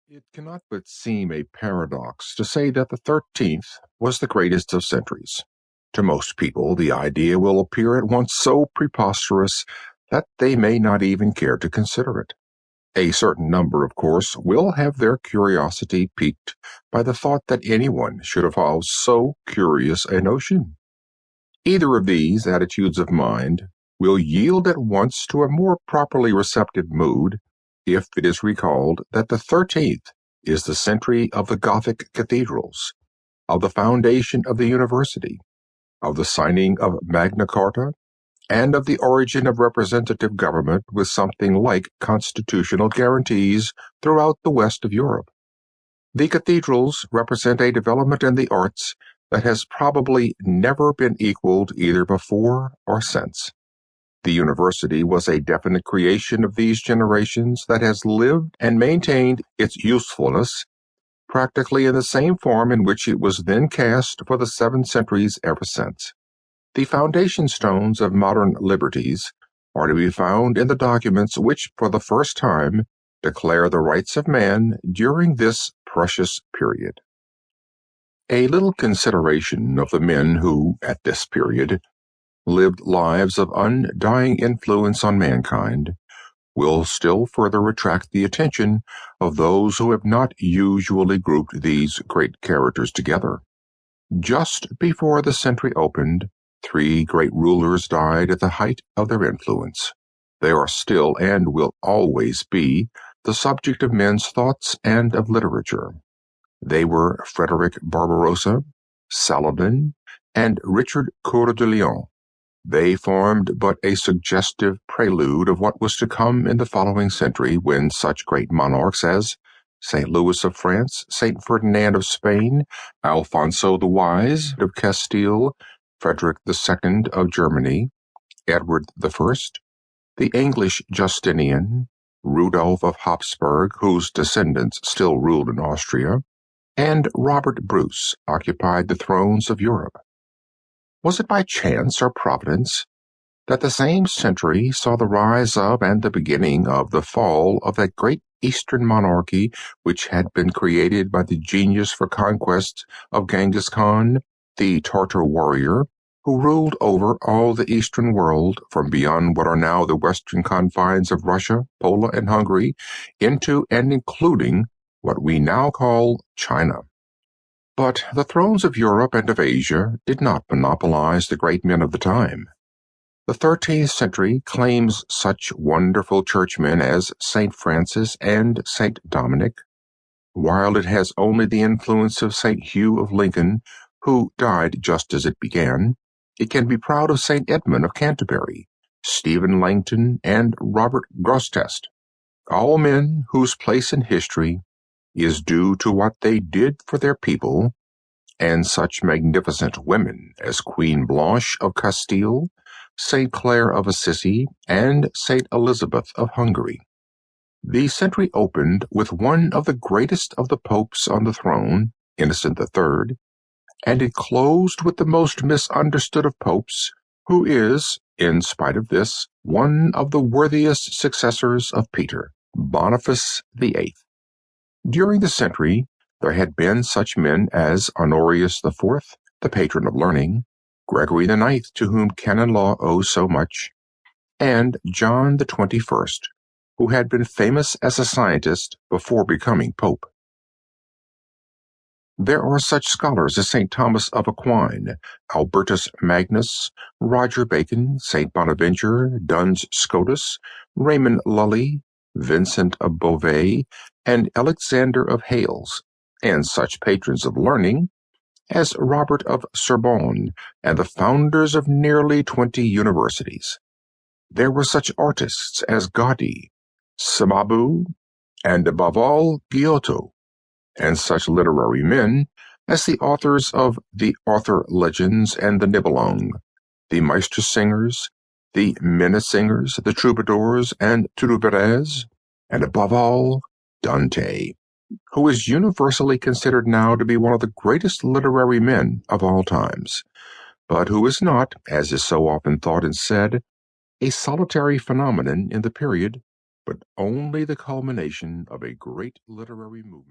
It cannot but seem a paradox to say that the 13th was the greatest of centuries. To most people, the idea will appear at once so preposterous that they may not even care to consider it. A certain number, of course, will have their curiosity piqued by the thought that anyone should evolve so curious a notion. Either of these attitudes of mind will yield at once to a more properly receptive mood if it is recalled that the 13th is the century of the Gothic cathedrals, of the foundation of the university, of the signing of Magna Carta, and of the origin of representative government with something like constitutional guarantees throughout the west of Europe. The cathedrals represent a development in the arts that has probably never been equaled either before or since. The university was a definite creation of these generations that has lived and maintained its usefulness practically in the same form in which it was then cast for the 7 centuries ever since. The foundation stones of modern liberties are to be found in the documents which, for the first time, declare the rights of man during this precious period. A little consideration of the men who, at this period, lived lives of undying influence on mankind will still further attract the attention of those who have not usually grouped these great characters together. Just before the century opened, 3 great rulers died at the height of their influence. They are still and will always be the subject of men's thoughts and of literature. They were Frederick Barbarossa, Saladin, and Richard Coeur de Lion. They formed but a suggestive prelude of what was to come in the following century, when such great monarchs as St. Louis of France, St. Ferdinand of Spain, Alfonso the Wise of Castile, Frederick II of Germany, Edward I, the English Justinian, Rudolph of Habsburg, whose descendants still ruled in Austria, and Robert Bruce occupied the thrones of Europe. Was it by chance or providence that the same century saw the rise of and the beginning of the fall of that great Eastern monarchy which had been created by the genius for conquest of Genghis Khan, the Tartar warrior, who ruled over all the Eastern world from beyond what are now the western confines of Russia, Poland, and Hungary, into and including what we now call China? But the thrones of Europe and of Asia did not monopolize the great men of the time. The 13th century claims such wonderful churchmen as St. Francis and St. Dominic, while it has only the influence of St. Hugh of Lincoln, who died just as it began. It can be proud of St. Edmund of Canterbury, Stephen Langton, and Robert Grosseteste, all men whose place in history is due to what they did for their people, and such magnificent women as Queen Blanche of Castile, St. Clare of Assisi, and St. Elizabeth of Hungary. The century opened with one of the greatest of the popes on the throne, Innocent III, and it closed with the most misunderstood of popes, who is, in spite of this, one of the worthiest successors of Peter, Boniface VIII. During the century, there had been such men as Honorius IV, the patron of learning, Gregory IX, to whom canon law owes so much, and John the 21st, who had been famous as a scientist before becoming pope. There are such scholars as St. Thomas of Aquin, Albertus Magnus, Roger Bacon, St. Bonaventure, Duns Scotus, Raymond Lully, Vincent of Beauvais, and Alexander of Hales, and such patrons of learning as Robert of Sorbonne and the founders of nearly 20 universities. There were such artists as Gaudi, Cimabue, and above all Giotto, and such literary men as the authors of the Arthur Legends and the Nibelung, the Meistersingers, the Minnesingers, the Troubadours, and Trouveres, and above all, Dante, who is universally considered now to be one of the greatest literary men of all times, but who is not, as is so often thought and said, a solitary phenomenon in the period, but only the culmination of a great literary movement.